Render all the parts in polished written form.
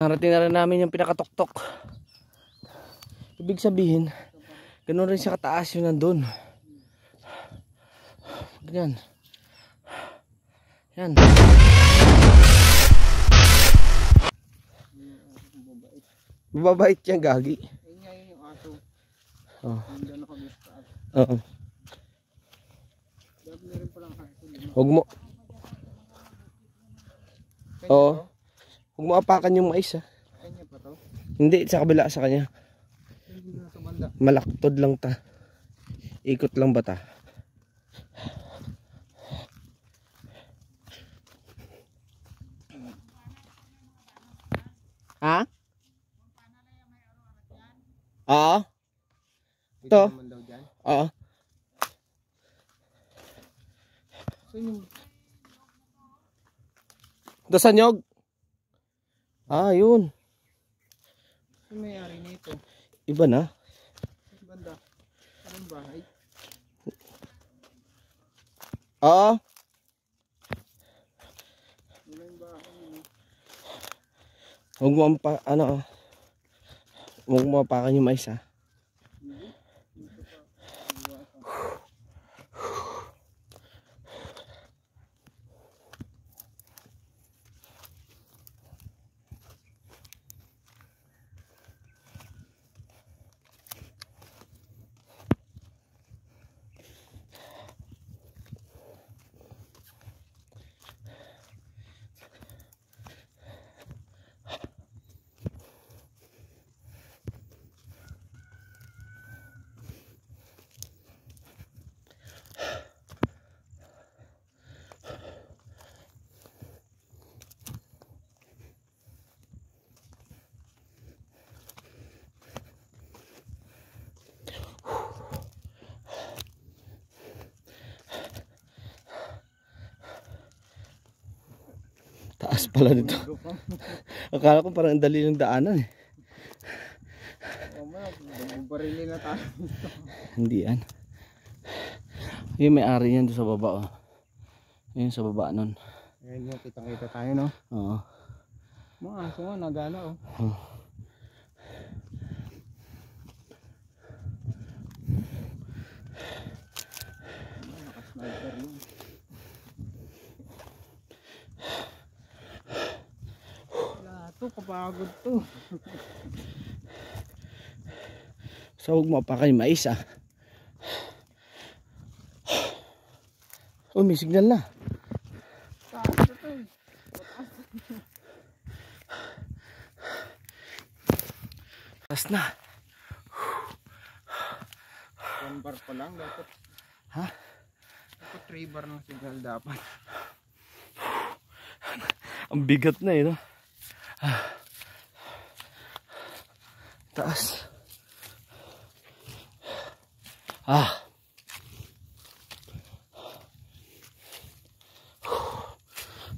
Narating na rin namin yung pinakatuktok. Ibig sabihin, ganoon rin siya kataas yun nandun. Ganyan. Yan. Mababait yan, gagi. Ayun nga yun yung aso. Oh. Hindi na kami sa taas. Oo. Dapat na rin palang aso. Huwag mo. Oo. Huwag mo apakan yung mais ha. Kanya pa to? Hindi, sa kabila sa kanya. Hindi na sa banda. Malaktod lang ta. Ikot lang ba ta? Ha? Oo. Ito. Oo. So yung Ito sa nyog. Ah, yun. may-ari nito. Iba na. Sa banda. Anong bahay? Oo. Wala yung bahay yun. Huwag mo huwag mo apakan yung mais ha. Taas pala nito. Akala ko parang ang dali ng daanan eh. Barili na tayo. Hindi yan. Yung may-ari yan doon sa baba oh. Yun sa baba nun. Ayan yung kitang-kita tayo no. Oo. Mga aso nga nagana oh. Naka-sniper yun. Wala to, kapagod to. So huwag mo apakan yung mais ah. Oh, may signal na. Taas na to eh. Taas na. 1 bar pa lang dapat. Ha? Dapat 3 bar ng signal dapat. Ang bigat na eh no. Taas.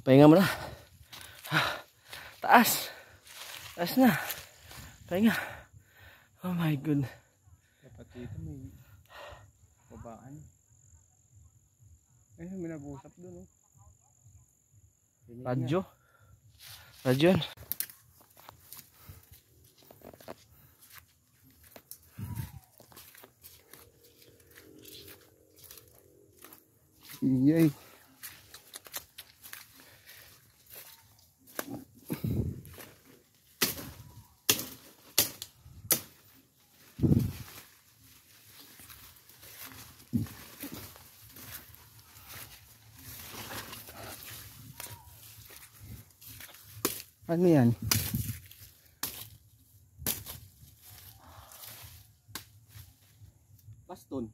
Pahinga mo na. Taas. Taas na. Pahinga. Oh my god. Dapat dito may babaan. Ayun, may nag-usap doon oh. Radyo. Radyo yan. Iyay. Ano yan? Baston.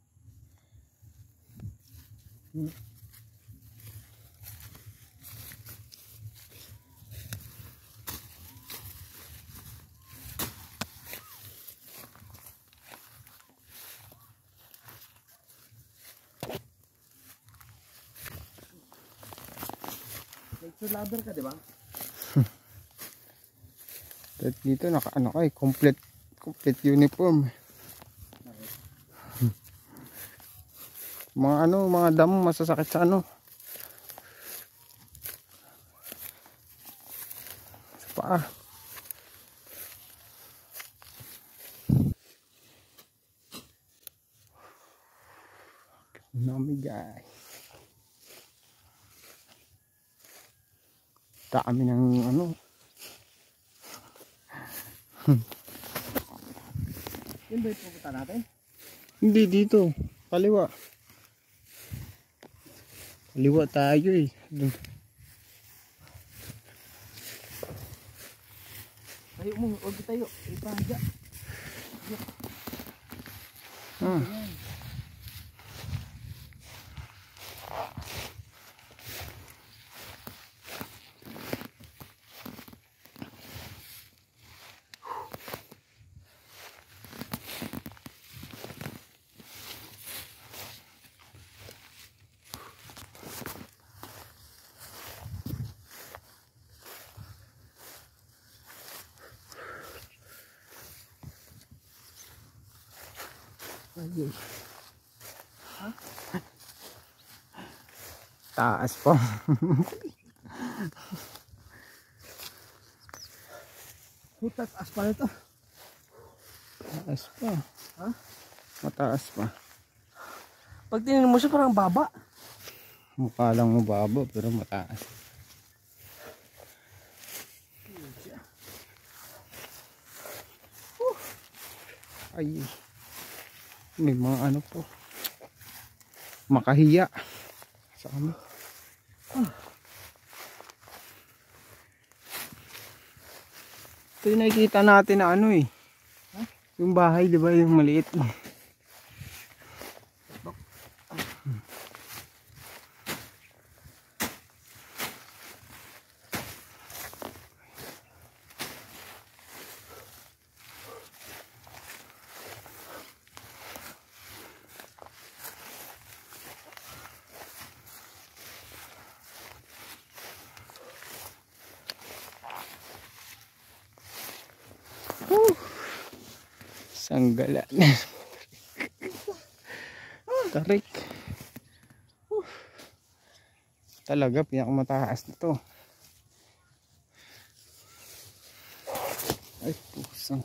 Nag-laber ka, di ba? Dito naka-ano ka eh, complete uniform. Mga mga damo masasakit sa sa paa. Namigay. Dami ng ano. Yun ba yung pupunta natin? Hindi dito. Kaliwa. Kaliwa tayo eh. Dun. Tayo mo, huwag tayo. Ipahadya. Ah. Ayun. Taas pa. Putas, aspal ito. Taas pa. Ha? Mataas pa. Pag tinignan mo siya parang baba. Mukha lang mababa pero mataas. Ay. May mga ano po. Makahiya. Sa amin. Ito yung nakikita natin na ano eh. Yung bahay, di ba? Yung maliit. Sanggalan. Tarik. Talaga pinakamataas na to. Ay pusang.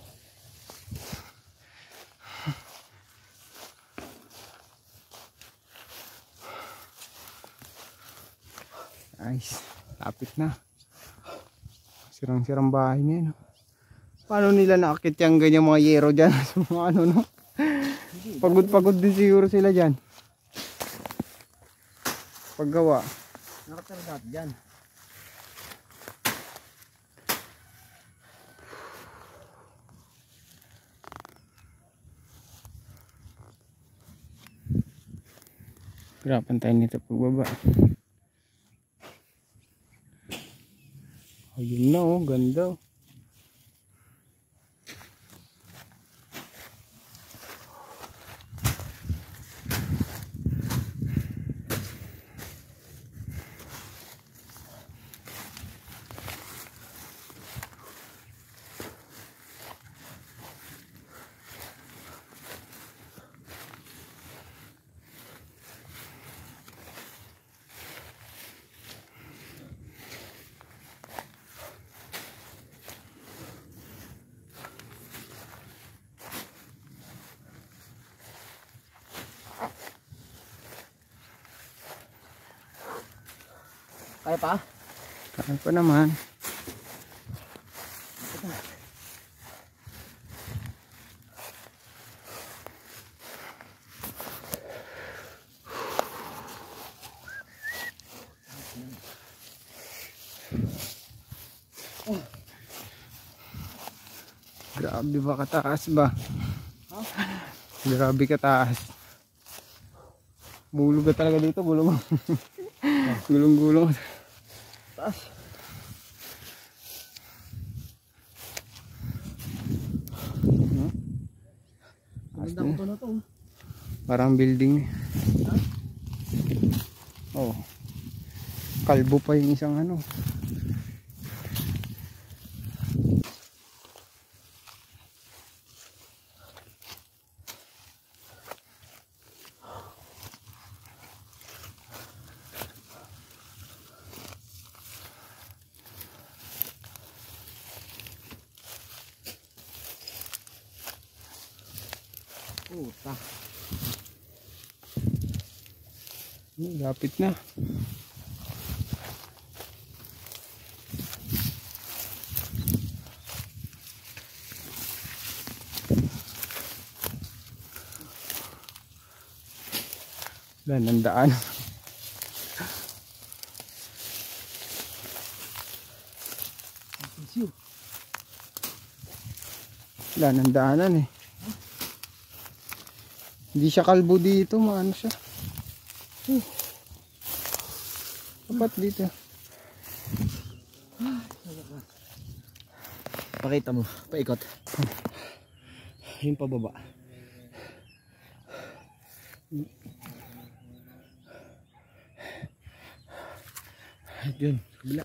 Nice. Lapit na. Sirang-sirang bahay niya, no? Paano nila nakakit yung ganyan mga yero dyan? Mga ano, no? Pagod-pagod din siguro sila dyan. Paggawa. Nakatara dati dyan. Hirapan tayo nito pagbaba. Ayun na oh, ganda oh. Kaya pa? Kaya pa naman. Grabe ba kataas ba? Huh? Grabe kataas. Bulog ka talaga dito, bulong. Gulong-gulong. Taas. Magandang ito na to. Parang building. Oh. Kalbo pa yung isang ano. Puta. Lapit na. Wala nang daan. Wala nang daanan eh. Hindi siya kalbo dito, maano siya. Dapat dito. Pakita mo, paikot. Yung pababa. Yun, kabila.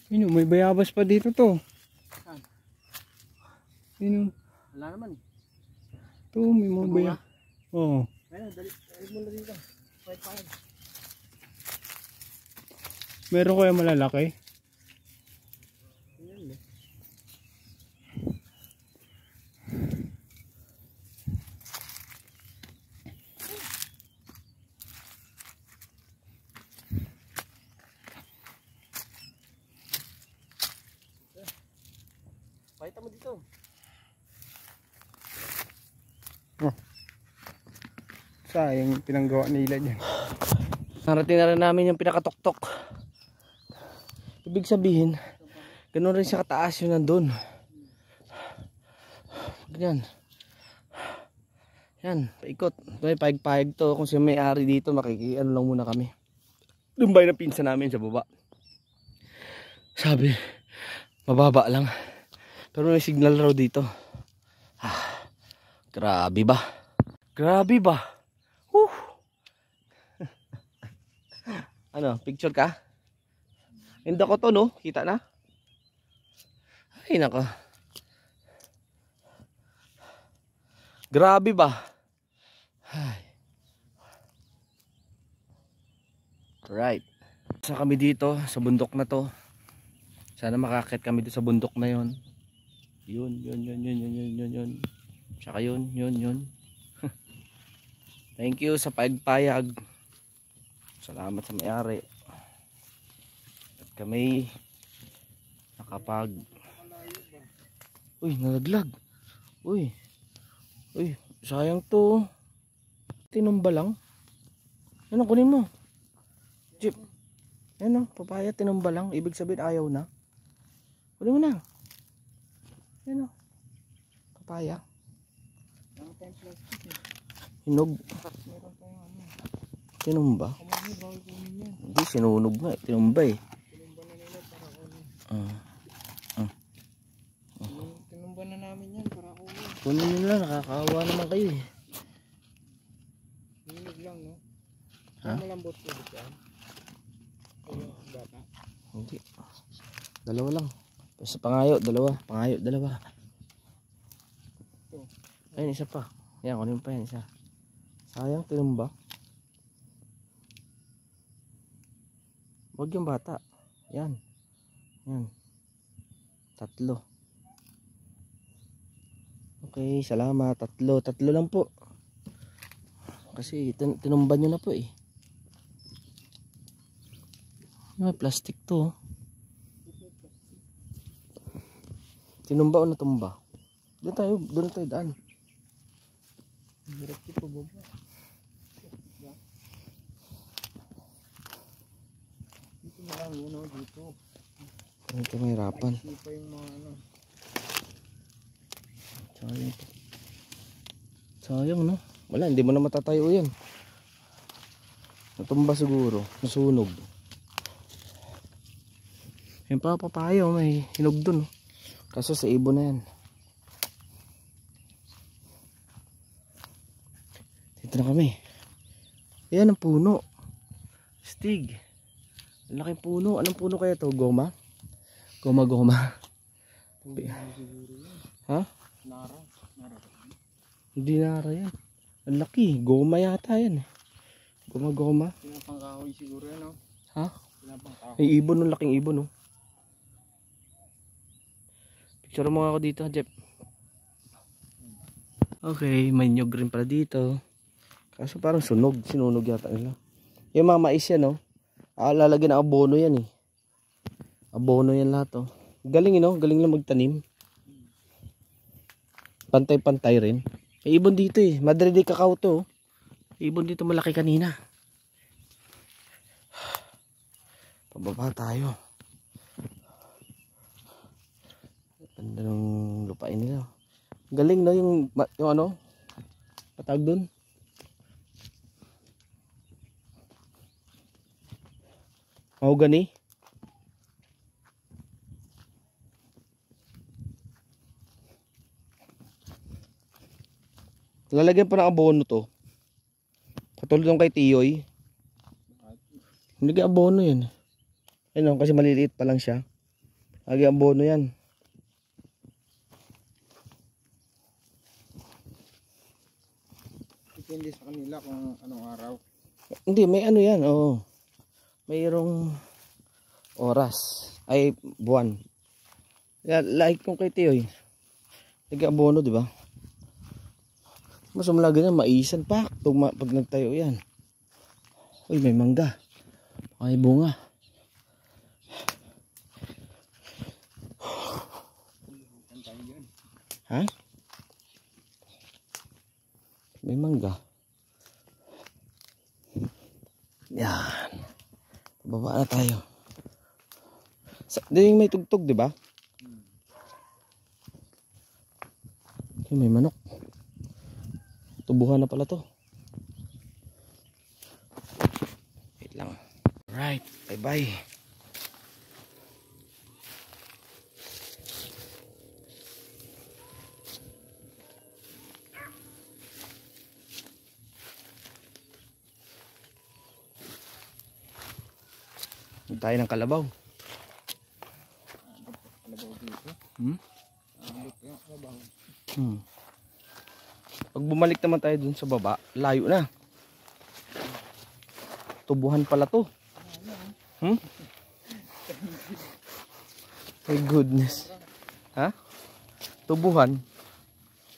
Yun, may bayabas pa dito to. Saan? Yun, Wala naman eh. to may mga bayabas. Oo. Ayun, dali mo na dito. Pahit. Meron kaya malalaki? Ayan eh. Pakita mo dito. Sayang pinanggawa nila dyan. Narating na rin namin yung pinakatuktok. Ibig sabihin, ganoon rin siya kataas yun nandun. Ganyan. Yan, paikot. Ito ay paig-paig to. Kung siya may-ari dito, makikiano lang muna kami. Lumbay na pinsa namin sa baba. Sabi, mababa lang. Pero may signal raw dito. Grabe ba? Grabe ba? Whew. Ano, picture ka? Hindi ko to, no? Kita na? Ay, nako. Grabe ba? Ay. Right. Sa kami dito, sa bundok na to. Sana makakit kami dito sa bundok na yon. Yun. Tsaka yun. Thank you sa pagpayag. Salamat sa may-ari. At kami nakapag... Uy, nalaglag. Uy, sayang to. Tinumba lang. Ano, kunin mo. Jeep. Ano, papaya tinumba lang. Ibig sabihin ayaw na. Kunin mo na. Ano, papaya. Hinog. Tinumba. Hindi, sinunog nga. Tinumba eh. Tinumba na namin yan para kunin. Kunin nyo lang, nakakaawa naman kayo eh. Hinog lang, no? Ha? Malambot ko dito. Ayun, bata. Hindi. Dalawa lang. Basta pangayo, dalawa. Ayun, isa pa. Yan, kunin pa yan, isa. Sayang, tinumba. Huwag yung bata. Yan. Tatlo. Okay, salamat. Tatlo lang po. Kasi tinumba nyo na po eh. May plastic to. Tinumba o natumba? Doon tayo daan. Hirap ito, baba. Dito na lang yun, dito. Ito mahirapan. Hindi pa yung mga ano. Sayang no? Wala, hindi mo na matatayo yan. Natumba siguro. Nasunog. Yung papapayo may hinog dun. Kaso sa ibon na yan. Dito na kami. Ayan ang puno. Stig. Laking puno. Anong puno kaya to? Goma? Goma. Ha? Nara. Hindi nara yan. Ang laki. Goma yata yan. Goma. Pinapangkahoy siguro yan, no? Ha? May ibon, ng laking ibon, oh. Picture mo nga ako dito, Jeff. Okay, may nyog rin pala dito. Kaso parang sinunog yata nila. Yung mga mais yan, oh. Lalagyan ng abono yan, eh. Abono yan lahat, oh. Galing, no? Galing lang magtanim. Pantay-pantay rin. May ibon dito, eh. Madre de Cacao to, oh. Ibon dito malaki kanina. Pababa tayo. Ganda ng lupain nila. Galing, no? Yung ano? Patag dun. Mahogany. Lalagyan pa ng abono to. Katulad ng kay Tiyoy. Hindi abono yun. Ayun, kasi maliliit pa lang siya. Lagi abono yan. Depende sa kanila kung anong araw. Hindi, may ano yan. Oo. Mayroong oras. Ay, buwan. Like kung kay Tiyoy. Lagi abono, di ba? Mas malagi na maisan pa pag nagtayo yan. Uy, may mangga. May bunga. Ha? May mangga. Yan. Bababa na tayo. Din may tugtog, di ba? Okay, may manok. Tubuhan na pala to. Wait lang. Alright, bye-bye. Tayo ng kalabaw. Kalabaw dito. Pag bumalik naman tayo dun sa baba, layo na. Tubuhan pala to. My goodness. Ha? Tubuhan?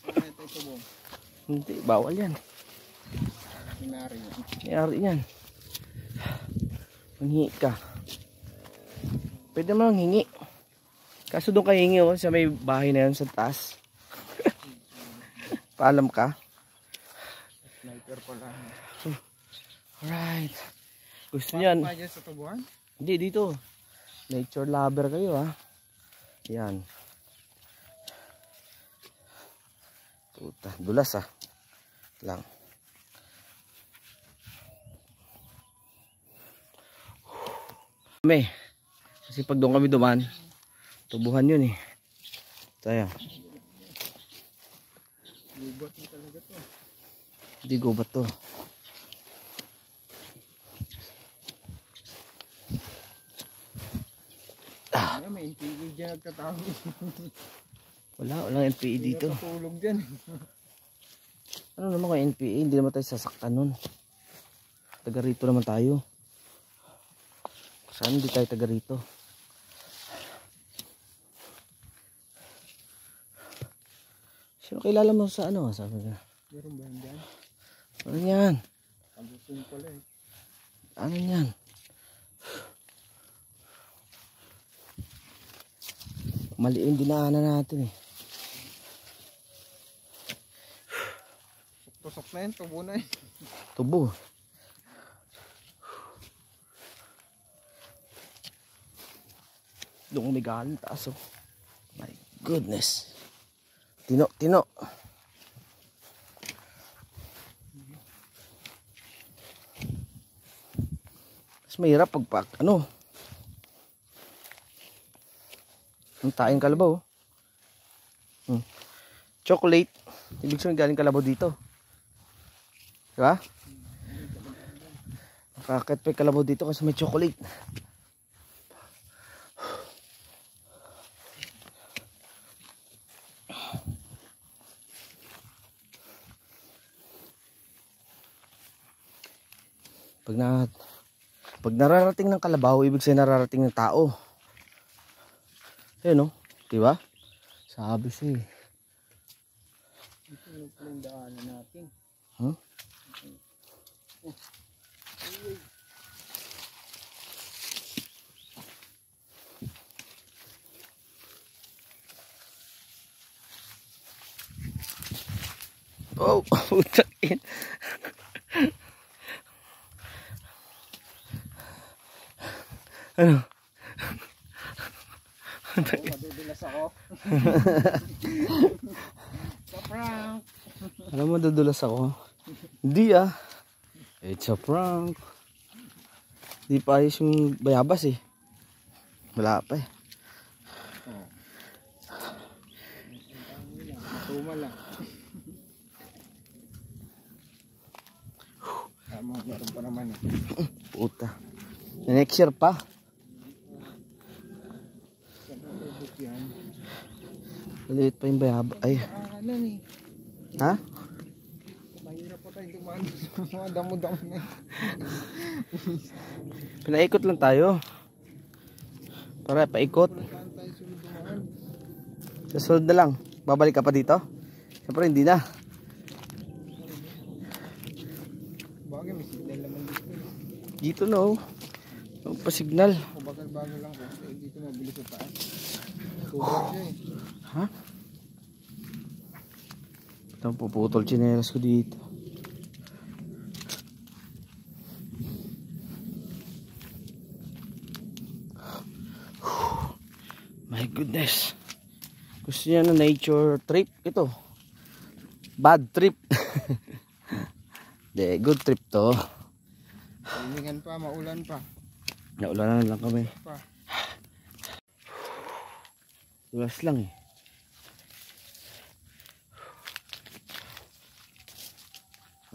Ito yung tubo. Hindi, bawal yan. Mayari yan. Manghingi ka. Pwede mo lang hingi. Kaso doon ka hingi, oh, sa may bahay na yun sa taas. Paalam ka. Sniper pala. Alright. Gusto niyan. Pa dyan sa tubuhan? Hindi, dito. Nature lover kayo, ha. Yan. Puta, dulas, ha. Lang. Kasi pag doon kami duman, tubuhan yun, eh. Tayo. Gubat mo talaga to. Hindi gubat to. May NPE dyan nagtatawag. Walang NPE dito. Natutulog dyan. Ano naman kay NPE? Hindi naman tayo sasaktan nun. Taga rito naman tayo. Saan hindi tayo taga rito? Sino kilala mo sa ano? Sabi ka. Meron ba yan dyan? Ano yan? Pagusong pala eh. Ano yan? Mali yung dinaanan natin, eh. Tusok na yan, tubo na eh. Tubo. Doon may galing taas, oh. My goodness. Tino. Mas mahirap pag ano. Ang taing kalabaw, oh. Chocolate. Ibig sabihin galing kalabaw dito. Diba? Nakakit pa yung kalabaw dito kasi may chocolate. Pag Pag nararating ng kalabaw, ibig sabihin nararating ng tao. Ayun, no? Diba? Sabi siya eh. Ito yung palang daanan natin. Huh? Oh, utakin. Ano? Madudulas ako. Sa prank. Alam mo, dudulas ako. Hindi ah. It's a prank. Di pa ayos yung bayabas eh. Wala pa eh. Tuma lang. Tama, meron pa naman eh. Puta. Next year pa. Yan. Maliit pa yung bayabas. Ay. Ano eh. Ha? Mahirap pa tayo dumaan sa mga damo-damo na. Pinaikot lang tayo. Para paikot. Saan tayo sunod dumaan? Sa sunod na lang. Babalik ka pa dito? Siyempre hindi na. Bagay, may signal naman dito. Dito na oh. Pa-signal. O bagal-bagal lang ko. Eh, dito mabilis sa taas. Sobrang siya eh. Ha? Ito puputol chinelas ko dito. My goodness. Gusto niya na nature trip ito. Bad trip. De, good trip to. Hiningan pa, maulan pa. Naulanan lang kami. Pa. Dulas lang eh.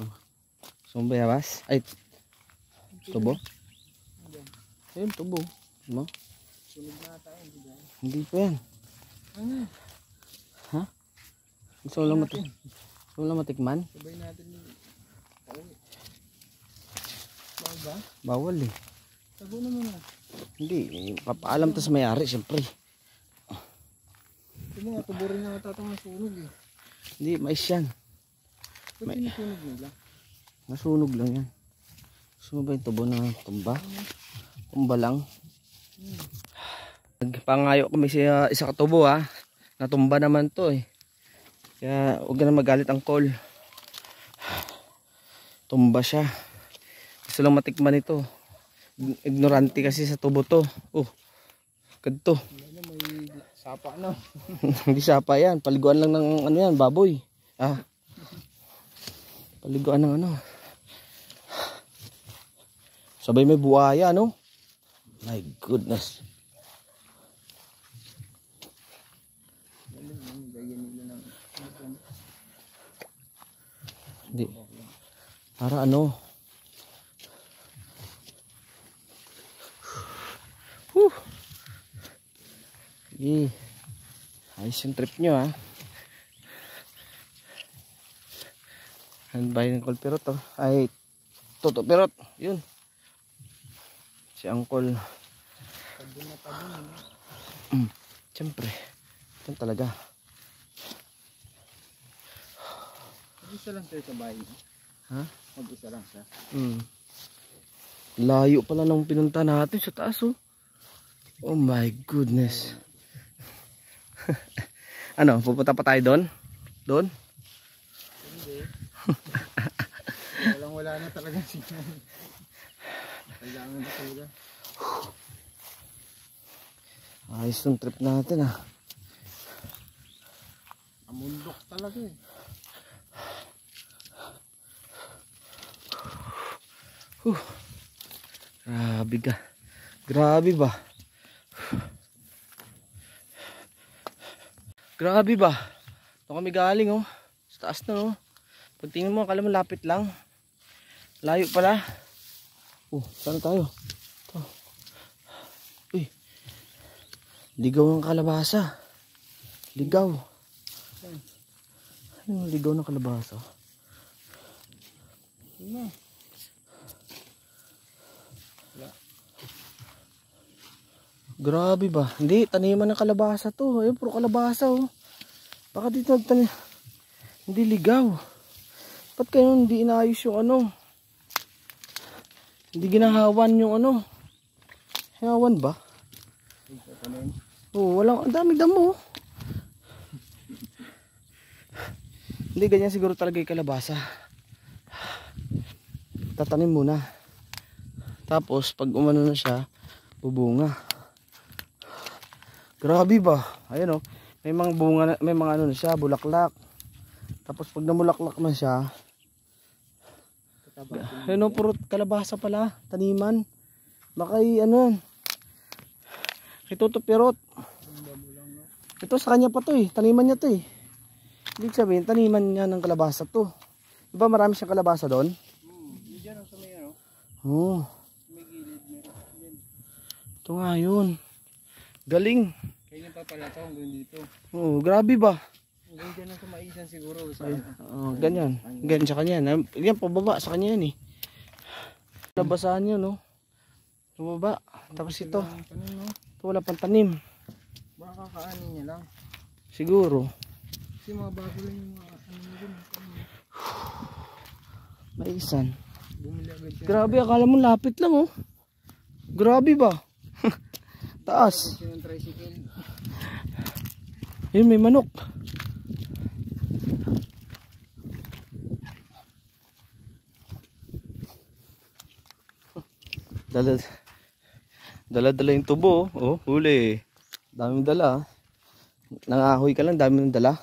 Oh. Saan bayabas? Ay, tubo? Ayun, tubo. Ano? Sunod na tayo. Hindi pa yan. Ano? Ha? Gusto mo lang matikman? Sabay natin yung... Bawal ba? Bawal eh. Tago naman ah. Hindi, papaalam to sa may-ari siyempre. Yung mga tubo rin na natatang nasunog eh. Hindi, mais yan. Ba't sinusunog nila? Nasunog lang yan. Gusto mo ba yung tubo na tumba? Tumba lang. Nagpangayo kami sa isa katubo ha. Natumba naman to eh. Kaya huwag na magalit ang call. Tumba siya. Gusto lang matikman ito. Ignorante kasi sa tubo to. Oh, ganito. May sapa na. Hindi sapa yan. Paliguan lang ng ano yan, baboy. Ah. Paliguan ng ano. Sabay may buhaya, no? My goodness. Hindi. Para ano? Whew. Sige. Ayos yung trip nyo ha. Handbay ng kulpirot to. Ay, toto pirot. Yun. Si Angkol. Siyempre. Yan talaga. Mag-isa lang siya sa bahay. Ha? Mag-isa lang siya. Layo pala nung pinunta natin sa taas oh. Oh my goodness. Ano, pupunta pa tayo doon? Doon? Hindi. Walang-wala na talaga signal. Kailangan na talaga. Ayos yung trip natin ah. Amundok talaga eh. Grabe ka. Grabe ba? Grabe ba? Ito kami galing oh. Sa taas na oh. Pagtingin mo, akala mo lapit lang. Layo pala. Oh, saan tayo? Ito. Uy. Ligaw ng kalabasa. Ligaw. Ano yung ligaw ng kalabasa? Yun na. Wala. Grabe ba? Hindi, taniman ng kalabasa to. Ayun, puro kalabasa oh. Baka dito nagtanim. Hindi ligaw. Ba't kayo hindi inaayos yung ano? Hindi ginahawan yung ano? Hawan ba? Oo, walang, ang daming damo. Hindi, ganyan siguro talaga yung kalabasa. Tatanim muna. Tapos, pag umano na siya, bubunga. Grabe ba? Ayan o. May mga bunga, may mga ano na siya, bulaklak. Tapos pag namulaklak na siya, ayun o, puro kalabasa pala, taniman. Baka ano, kitutupirot. Ito sa kanya pa to eh, taniman niya to eh. Ibig sabihin, taniman niya ng kalabasa to. Diba marami siyang kalabasa doon? Diyan ang sa may ano. Oo. May gilid meron. Ito nga yun. Galing. Kaya pa pala ito hanggang dito. Oo, grabe ba? Hanggang dyan ang sumaisan siguro. Sa Ganyan. Ganyan sa kanya. Yan, pababa sa kanya yan eh. Labasahan yun, no? Pababa. Tapos ito. Ito wala pang tanim. Baka kakaanin niya lang. Siguro. Kasi mga bago lang yung mga ano mo dun. Maisan. Bumili agad siya. Grabe, akala mo lapit lang, oh. Grabe ba? Taas. Siya ng tricycle. Yun, may manok. Dala yung tubo, oh, huli. Daming dala. Nangahoy ka lang, dami ng dala.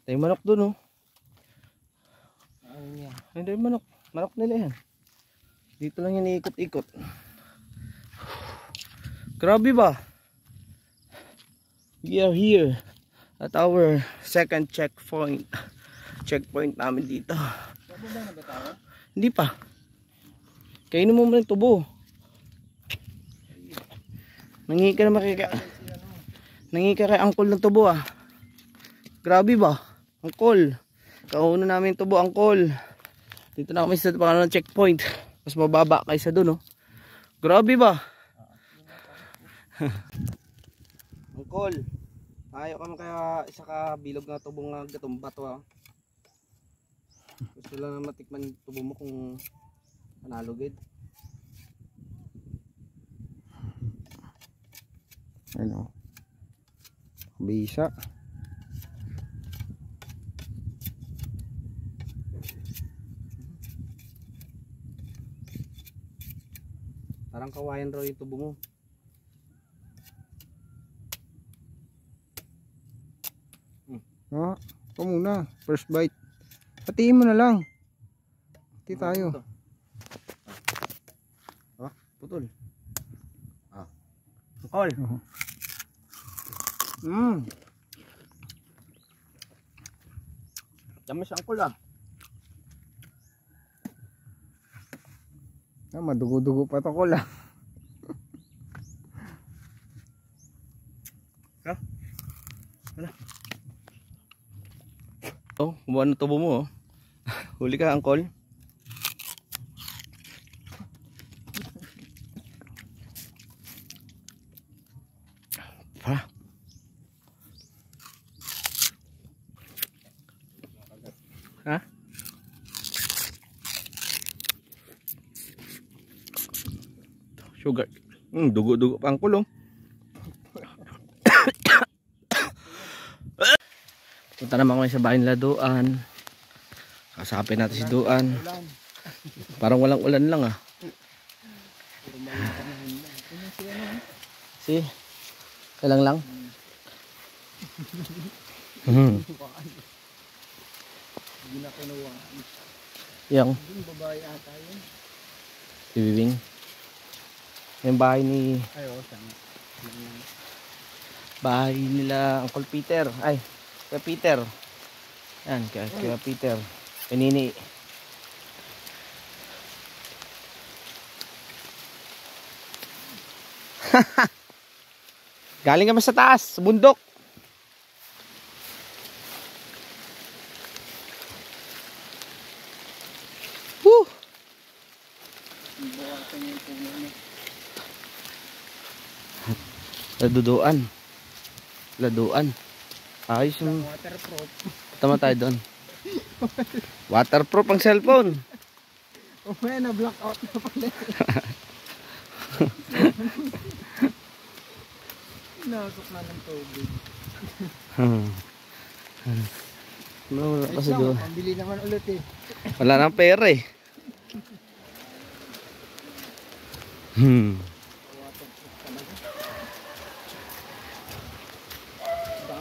May manok dun, oh. Ano niya? Hindi manok. Manok nila yan. Dito lang yan iikot-ikot. Grabe ba? We are here at our second checkpoint. Checkpoint namin dito. Bababa na ba tayo? Hindi pa. Kainin mo muna yung tubo. Nangi ka na makika. Nangi ka kay angkol ng tubo ah. Grabe ba? Angkol. Kauna namin yung tubo, angkol. Dito na kami sa pangalan ng checkpoint. Mas mababa kaysa dun oh. Grabe ba? Angkol. Ayaw ka kaya isa ka bilog na tubong na gatumba to ah. Gusto lang na matikman yung tubo mo kung panalugid. Ano? Bisa. Parang kawayan raw yung tubo mo. Ah, ito muna. First bite. Hatiin mo na lang. Hati tayo. Ah, putol. Ah. Angkol. Tamis angkol ah. Ah, madugo-dugo pa to ko lang. Ha? Wala. Oh, kumuha ng tubo mo oh. Huli ka angkol. Ha? Ha? Sugar. Dugo-dugo pa angkol oh. Punta naman kami sa bahay nila Duan. Kasapin natin si Duan. Parang walang ulan lang ah. Si, kailang lang. Hindi na kinuha. Yung Yung babae ata yun. si Bibing. Yung bahay ni Ay, oo, sana. bahay nila Uncle Peter. Ay, kaya Peter. Yan, kaya Peter. Pinini. Galing kami sa taas, sa bundok. Woo! Laduduan. Laduan. Ayos yung... Waterproof. Tama tayo doon. Waterproof ang cellphone. O may na-blackout na pala. Nakakot na ng tubig. Wala kasi Ayos lang, doon. pambili naman ulit eh. Wala nang pera eh.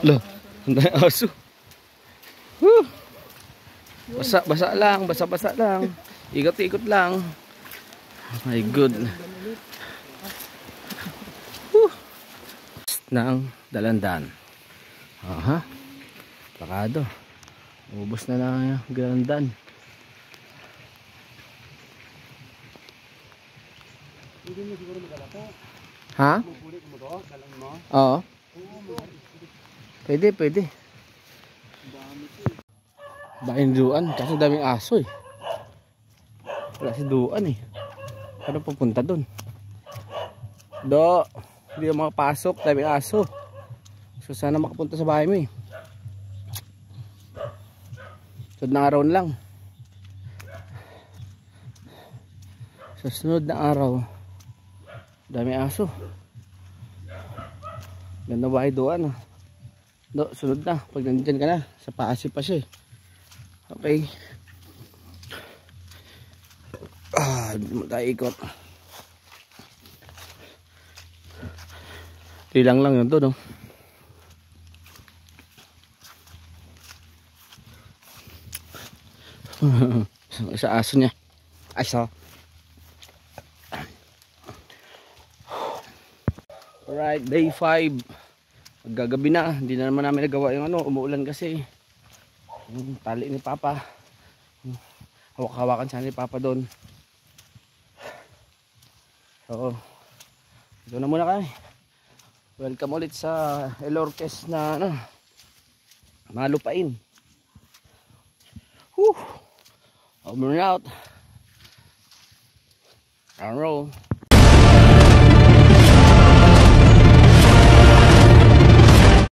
Loh, ang dami aso. Whew. Basa lang, basa lang. Ikot-ikot lang. Oh my god. Whew. Ng Dalandan. Aha. Pakado. Ubos na lang yung Dalandan. Ha? Oo. Pwede. Bain duan, kasi daming aso eh. Wala si duan eh. Paano pupunta dun? Hindi na makapasok, daming aso. So sana makapunta sa bahay mo eh. Sunod na araw lang. Sa sunod na araw, daming aso. Ganda bahay doon. Sunod na. Pag nandyan ka na, sa paasi pa siya eh. Okay. Hindi mo tayo ikot. Ilang lang yun to, no? Sa aso niya. Aso. Alright, day 5. Gagabi na. Hindi na naman namin nagawa yung umuulan kasi. Yung tali ni Papa. Hawak-hawakan sana ni Papa doon. So, ito na muna kami. Welcome ulit sa Elorques na malupain. Over and out. Roll.